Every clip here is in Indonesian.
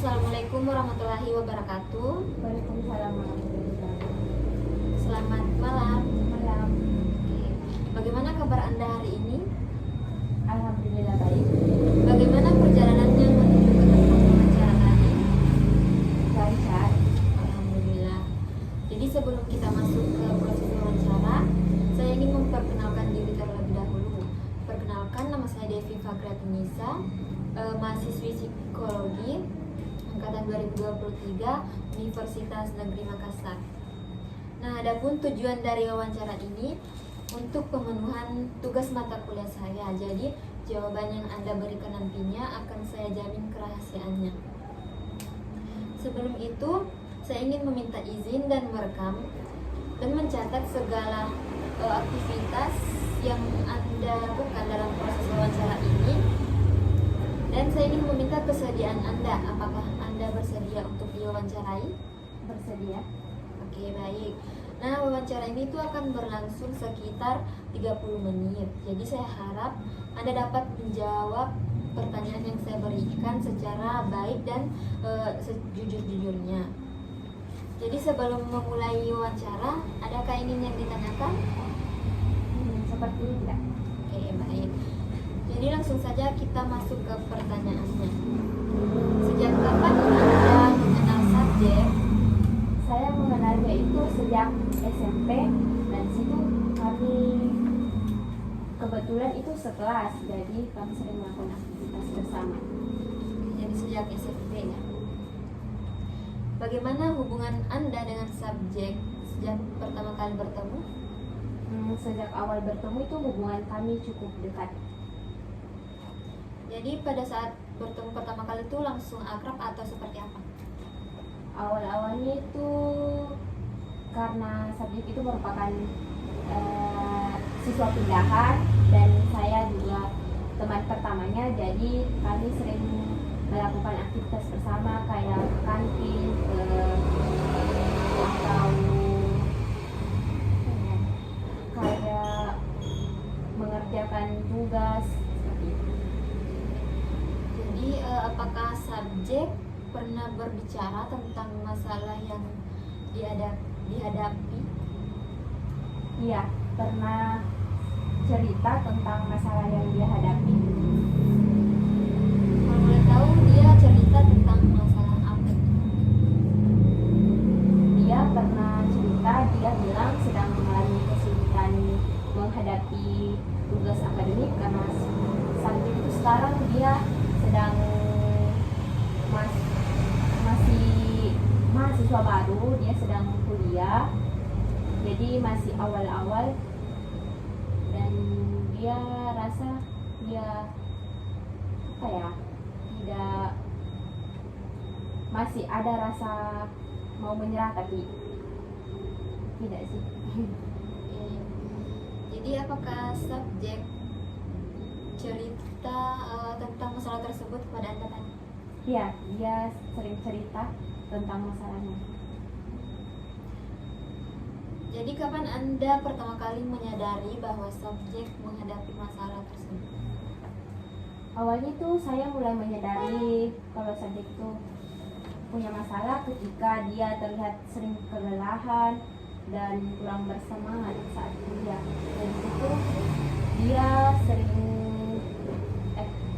Assalamualaikum warahmatullahi wabarakatuh. Waalaikumsalam warahmatullahi wabarakatuh. Selamat malam. Malam. Oke. Bagaimana kabar Anda hari ini? Alhamdulillah baik. Bagaimana perjalanannya menuju ke tempat wawancara tadi? Lancar. Alhamdulillah. Jadi sebelum kita masuk ke proses wawancara, saya ingin memperkenalkan diri terlebih dahulu. Perkenalkan, nama saya Devi Fagratinisa, mahasiswi psikologi angkatan 2023 Universitas Negeri Makassar. Nah, adapun tujuan dari wawancara ini untuk pemenuhan tugas mata kuliah saya. Jadi, jawaban yang Anda berikan nantinya akan saya jamin kerahasiaannya. Sebelum itu, saya ingin meminta izin dan merekam dan mencatat segala aktivitas yang Anda lakukan dalam proses wawancara ini. Dan saya ingin meminta kesediaan Anda. Apakah Anda bersedia untuk diwawancarai? Bersedia? Oke, baik. Nah, wawancara ini tuh akan berlangsung sekitar 30 menit. Jadi saya harap Anda dapat menjawab pertanyaan yang saya berikan secara baik dan sejujur-jujurnya. Jadi sebelum memulai wawancara, adakah ingin yang ditanyakan? Seperti tidak. Oke, baik. Jadi langsung saja kita masuk ke pertanyaannya. Sejak kapan Anda mengenal subjek? Saya mengenalnya itu sejak SMP dan situ kami kebetulan itu sekelas, jadi kami sering melakukan aktivitas bersama. Jadi sejak SMP ya. Bagaimana hubungan Anda dengan subjek sejak pertama kali bertemu? Sejak awal bertemu itu hubungan kami cukup dekat. Jadi pada saat bertemu pertama kali itu langsung akrab atau seperti apa? Awal-awalnya itu karena subjek itu merupakan siswa pindahan dan saya juga teman pertamanya, jadi kami sering melakukan aktivitas bersama kayak ke kantin, atau kayak mengerjakan tugas seperti itu. Jadi apakah subjek pernah berbicara tentang masalah yang dihadapi? Iya, pernah cerita tentang masalah yang dia hadapi. Kalau boleh tahu dia cerita tentang masalah apa? Dia pernah cerita, dia bilang sedang mengalami kesulitan menghadapi tugas akademik karena saat itu sekarang dia sedang masih mahasiswa baru, dia sedang kuliah, jadi masih awal-awal dan dia rasa dia tidak, masih ada rasa mau menyerah tapi tidak sih. Jadi apakah subjek cerita tentang masalah tersebut kepada Anda tadi? Iya, dia sering cerita tentang masalahnya. Jadi kapan Anda pertama kali menyadari bahwa subjek menghadapi masalah tersebut? Awalnya tuh saya mulai menyadari kalau subjek itu punya masalah ketika dia terlihat sering kelelahan dan kurang bersemangat saat kuliah. Dan itu dia sering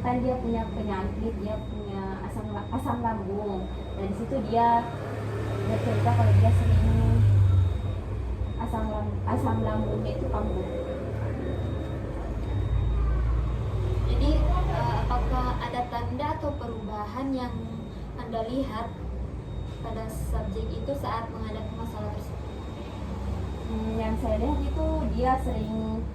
kan dia punya penyakit, dia punya asam lambung. Dan di situ dia bercerita kalau dia sering asam lambungnya itu kambuh. Jadi apakah ada tanda atau perubahan yang Anda lihat pada subjek itu saat menghadapi masalah tersebut? Yang saya lihat itu dia sering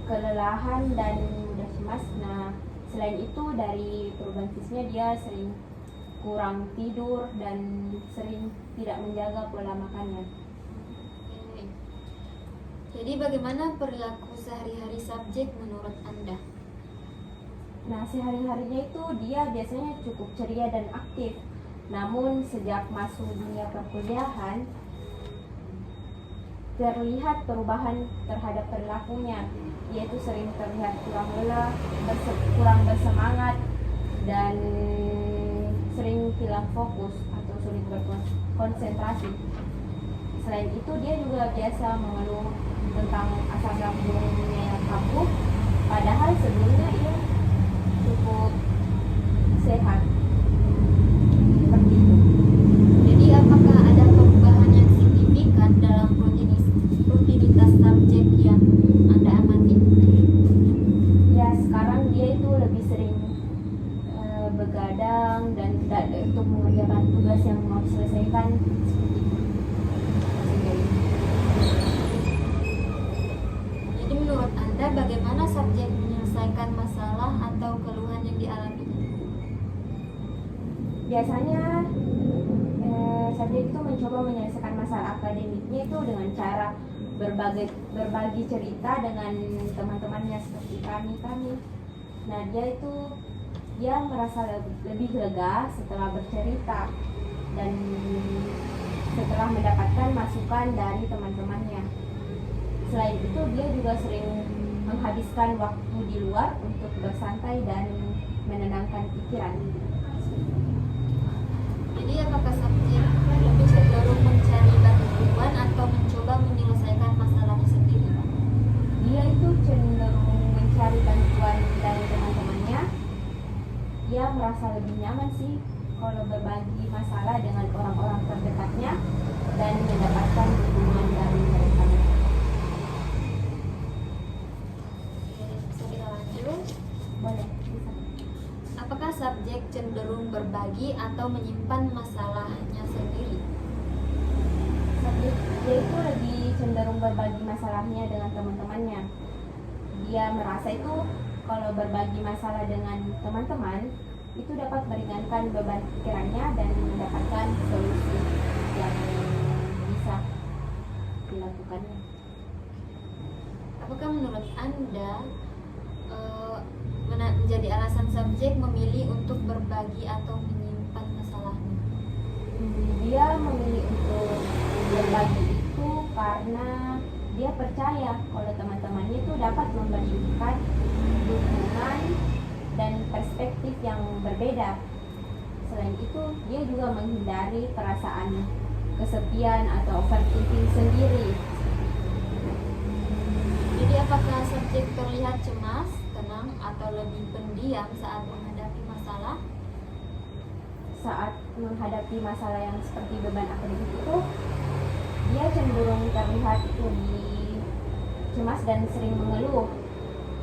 kelelahan dan mudah cemas. Nah, selain itu dari perubahan fisiknya dia sering kurang tidur dan sering tidak menjaga pola makannya. Oke. Jadi bagaimana perilaku sehari-hari subjek menurut Anda? Nah, sehari-harinya itu dia biasanya cukup ceria dan aktif. Namun sejak masuk dunia perkuliahan terlihat perubahan terhadap perilakunya, yaitu sering terlihat kurang lelah, kurang bersemangat, dan sering hilang fokus atau sulit berkonsentrasi. Selain itu dia juga biasa mengeluh tentang asam lambungnya yang kambuh, padahal sebelumnya ia cukup sehat. Seperti itu. Jadi apakah ada perubahan yang signifikan dalam rutinitas subjek yang Anda amati? Ya, sekarang dia itu lebih sering begadang dan untuk mengerjakan tugas yang mau diselesaikan seperti itu. Jadi menurut Anda bagaimana subjek menyelesaikan masalah atau keluhan yang dialami? Biasanya subjek itu mencoba menyelesaikan masalah akademiknya itu dengan cara berbagi cerita dengan teman-temannya seperti kami. Nah, dia merasa lebih lega setelah bercerita dan setelah mendapatkan masukan dari teman-temannya. Selain itu dia juga sering menghabiskan waktu di luar untuk bersantai dan menenangkan pikiran. Jadi apakah subjek lebih cenderung mencari bantuan atau mencoba menyelesaikan masalahnya sendiri? Dia itu cenderung mencari bantuan dari teman-temannya. Dia merasa lebih nyaman sih kalau berbagi masalah dengan orang-orang terdekatnya dan mendapatkan dukungan dari mereka. Bisa kita lanjut. Boleh, bisa. Apakah subjek cenderung berbagi atau menyimpan masalahnya sendiri? Subjek dia itu lebih cenderung berbagi masalahnya dengan teman-temannya. Dia merasa itu kalau berbagi masalah dengan teman-teman itu dapat meringankan beban pikirannya dan mendapatkan solusi yang bisa dilakukannya. Apakah menurut Anda menjadi alasan subjek memilih untuk berbagi atau menyimpan masalahnya? Dia memilih untuk berbagi itu karena dia percaya kalau teman-temannya itu dapat memberikan dukungan dan perspektif yang berbeda. Selain itu, dia juga menghindari perasaan kesepian atau overthinking sendiri. Jadi apakah subjek terlihat cemas, tenang, atau lebih pendiam saat menghadapi masalah? Saat menghadapi masalah yang seperti beban akademik itu, dia cenderung terlihat lebih cemas dan sering mengeluh.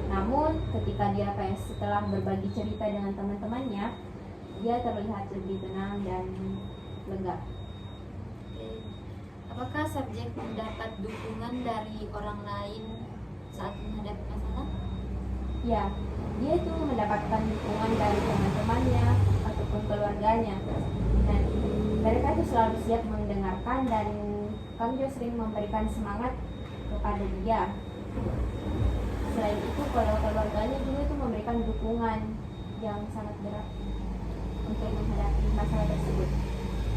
Namun ketika dia setelah berbagi cerita dengan teman-temannya, dia terlihat lebih tenang dan lega. Apakah subjek mendapat dukungan dari orang lain saat menghadapi masalah? Ya, dia itu mendapatkan dukungan dari teman-temannya ataupun keluarganya. Dan mereka itu selalu siap mendengarkan dan kami juga sering memberikan semangat kepada dia. Selain itu, kalau keluarganya juga itu memberikan dukungan yang sangat berat untuk menghadapi masalah tersebut.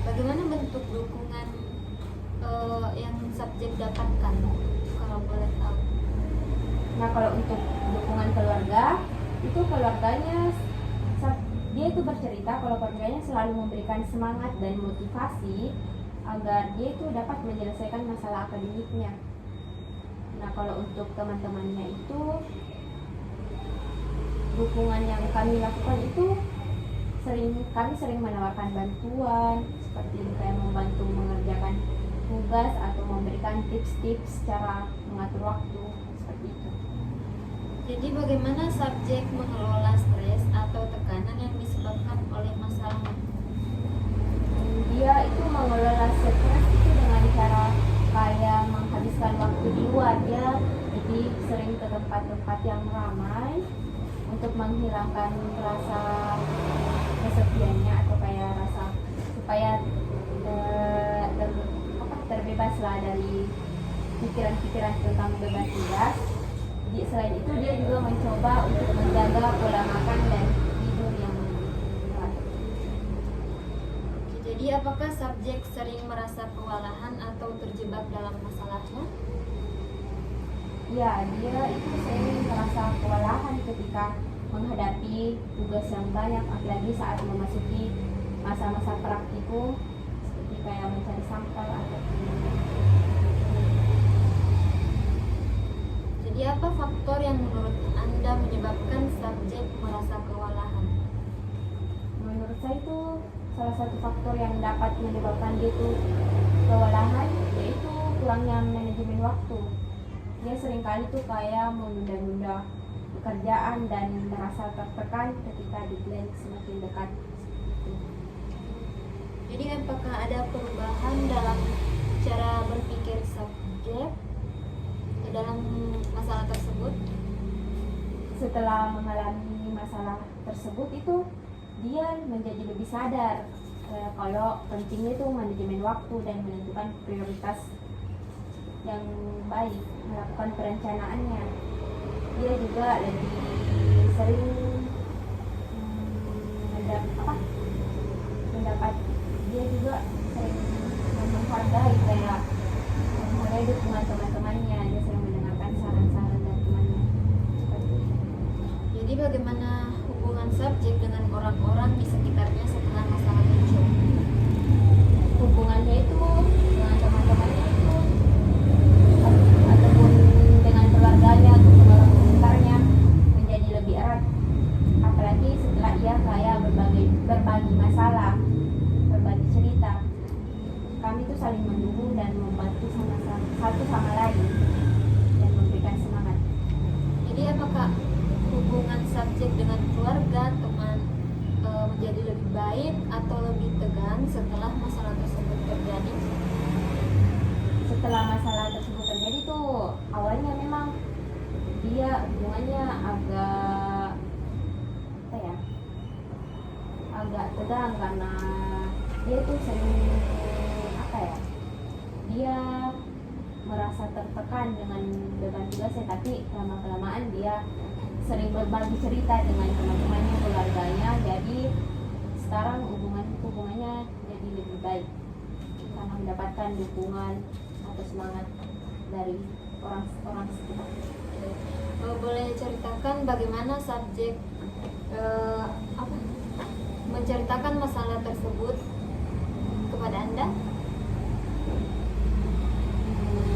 Bagaimana bentuk dukungan yang subjek dapatkan, kalau boleh tahu? Nah, kalau untuk dukungan keluarga, itu keluarganya dia itu bercerita kalau keluarganya selalu memberikan semangat dan motivasi agar dia itu dapat menyelesaikan masalah akademiknya. Nah, kalau untuk teman-temannya itu dukungan yang kami lakukan itu kami sering menawarkan bantuan seperti kayak membantu mengerjakan tugas atau memberikan tips-tips cara mengatur waktu seperti itu. Jadi bagaimana subjek mengelola stres atau tekanan yang disebabkan oleh masalah? Dia itu mengelola stres itu dengan cara kayak menghabiskan waktu di luar. Dia jadi sering ke tempat-tempat yang ramai untuk menghilangkan rasa kesepiannya atau kayak rasa supaya terbebas lah dari pikiran-pikiran tentang beban tugas. Selain itu dia juga mencoba untuk menjaga pola makan dan tidur yang teratur. Jadi apakah subjek sering merasa kewalahan atau terjebak dalam masalahnya? Ya, dia itu sering merasa kewalahan ketika menghadapi tugas yang banyak, apalagi saat memasuki masa-masa mendukung seperti kayak mencari sampel ataupun Jadi apa faktor yang menurut Anda menyebabkan subjek merasa kewalahan? menurut saya itu salah satu faktor yang dapat menyebabkan dia itu kewalahan yaitu kurangnya manajemen waktu. Dia seringkali tuh kayak menunda-nunda pekerjaan dan merasa tertekan ketika deadline semakin dekat. Jadi apakah ada perubahan dalam cara berpikir subjek dalam masalah tersebut? Setelah mengalami masalah tersebut itu dia menjadi lebih sadar kalau pentingnya itu manajemen waktu dan menentukan prioritas yang baik, melakukan perencanaannya. Dia juga lebih sering mendapat dia juga sering menghargai kayak menghargai dukungan teman-temannya. Dia sering mendengarkan saran-saran dari temannya. Seperti itu. Jadi bagaimana hubungan subjek dengan orang-orang di sekitarnya setelah masalah muncul? Hubungannya itu dengan teman-temannya itu ataupun dengan keluarganya ataupun orang sekitarnya menjadi lebih erat, apalagi setelah ia kayak berbagi masalah, berbagi cerita. Kami itu saling mendukung dan membantu satu sama lain dan memberikan semangat. Jadi apakah hubungan subjek dengan keluarga, teman menjadi lebih baik atau lebih tegang setelah masalah tersebut terjadi? Setelah masalah tersebut terjadi tuh awalnya memang dia hubungannya agak tegang karena dia tuh sering dia merasa tertekan dengan beban tugasnya, tapi lama kelamaan dia sering berbagi cerita dengan teman-temannya, keluarganya, jadi sekarang hubungannya jadi lebih baik karena mendapatkan dukungan atau semangat dari orang sekitar. Boleh ceritakan bagaimana subjek menceritakan masalah tersebut kepada Anda?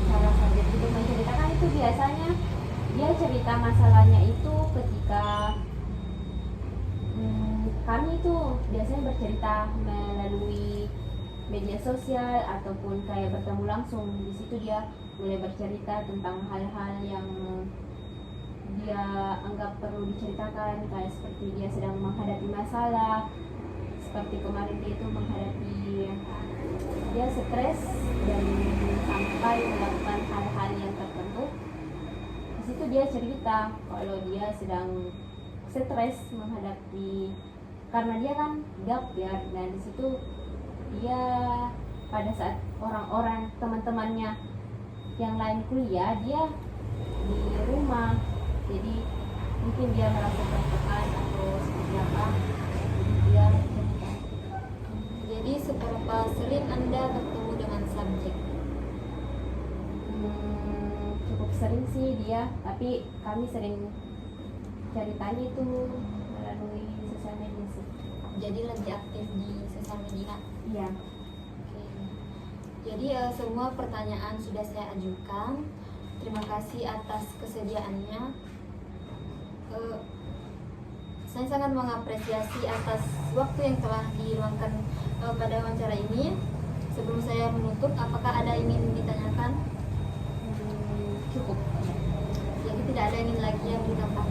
Cara subjek itu menceritakan itu biasanya dia cerita masalahnya itu ketika kami itu biasanya bercerita melalui media sosial ataupun kayak bertemu langsung. Di situ dia mulai bercerita tentang hal-hal yang dia anggap perlu diceritakan, kayak seperti dia sedang menghadapi masalah, seperti kemarin dia itu dia stres dan sampai melakukan hal-hal yang tertentu. Di situ dia cerita kalau dia sedang stres menghadapi, karena dia kan gap ya, dan di situ dia pada saat orang-orang teman-temannya yang lain kuliah, dia di rumah, jadi mungkin dia merasa tertekan atau seperti apa, jadi dia cerita. Jadi seberapa sering Anda bertemu dengan subjek? Cukup sering sih dia, tapi kami sering ceritanya itu melalui sosial media sih. Jadi lebih aktif di sosial media? Iya. Oke. Jadi semua pertanyaan sudah saya ajukan. Terima kasih atas kesediaannya. Saya sangat mengapresiasi atas waktu yang telah diluangkan pada wawancara ini. Sebelum saya menutup, apakah ada yang ingin ditanyakan? Cukup. Jadi tidak ada yang ingin lagi yang ditambahkan.